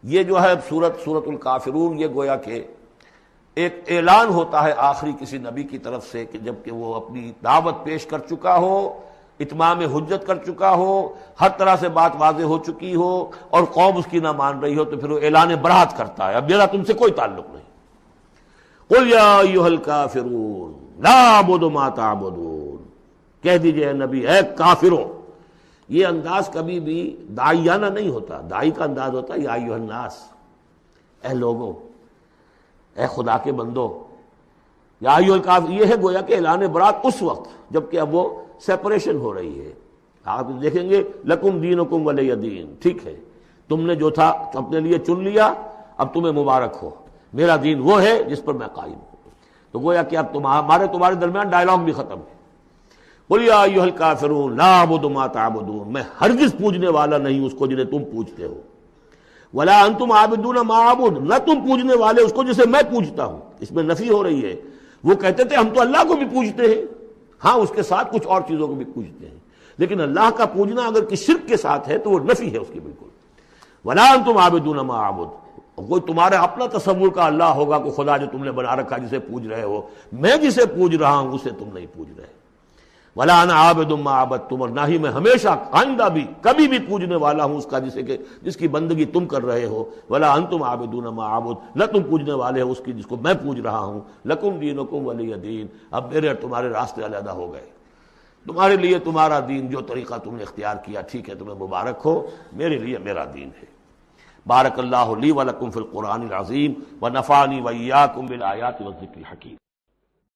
یہ جو ہے سورۃ الکافرون، یہ گویا کہ ایک اعلان ہوتا ہے آخری کسی نبی کی طرف سے کہ جب کہ وہ اپنی دعوت پیش کر چکا ہو، اتمام حجت کر چکا ہو، ہر طرح سے بات واضح ہو چکی ہو اور قوم اس کی نہ مان رہی ہو، تو پھر وہ اعلان براۃ کرتا ہے، اب میرا تم سے کوئی تعلق نہیں۔ قل یا ایھا الکافرون لا اعبد ما تعبدون، کہہ دیجئے اے نبی، اے کافروں۔ یہ انداز کبھی بھی داعیانہ نہیں ہوتا، داعی کا انداز ہوتا ہے یا ایھا الناس، اے لوگوں، اے خدا کے بندو، یا ایھا الکافر، یہ ہے گویا کہ اعلان برات اس وقت جب کہ اب وہ سیپریشن ہو رہی ہے۔ آپ دیکھیں گے لکم دینکم ولی دین، ٹھیک ہے، تم نے جو تھا اپنے لیے چن لیا، اب تمہیں مبارک ہو، میرا دین وہ ہے جس پر میں قائم ہوں۔ تو گویا کہ اب تمہارے درمیان ڈائلاگ بھی ختم ہے۔ قل یا ایھا الکافرون لا اعبد ما تعبدون، میں ہرگز پوجنے والا نہیں اس کو جنہیں تم پوجتے ہو، ولا انتم عابدون ما اعبد، نہ تم پوجنے والے اس کو جسے میں پوجتا ہوں۔ اس میں نفی ہو رہی ہے۔ وہ کہتے تھے ہم تو اللہ کو بھی پوجتے ہیں، ہاں اس کے ساتھ کچھ اور چیزوں کو بھی پوجتے ہیں، لیکن اللہ کا پوجنا اگر کسی شرک کے ساتھ ہے تو وہ نفی ہے اس کی بالکل۔ ولا انتم عابدون ما اعبد، کوئی تمہارا اپنا تصور کا اللہ ہوگا کہ خدا جو تم نے بنا رکھا جسے پوج رہے ہو، میں جسے پوج رہا ہوں اسے تم نہیں پوج رہے۔ ولا انا عابد ما عبدتم، اور نہ ہی میں ہمیشہ آئندہ بھی کبھی بھی پوجنے والا ہوں اس کا جس کی بندگی تم کر رہے ہو۔ ولا انتم عابدون ما اعبد، نہ تم پوجنے والے ہو اس کی جس کو میں پوج رہا ہوں۔ لکم دینکم ولی دین، اب میرے اور تمہارے راستے علیحدہ ہو گئے، تمہارے لیے تمہارا دین، جو طریقہ تم نے اختیار کیا ٹھیک ہے، تمہیں مبارک ہو، میرے لیے میرا دین ہے۔ بارک اللہ لی ولکم فی القرآن العظیم ونفعنی وإیاکم بالآیات والذکر الحکیم۔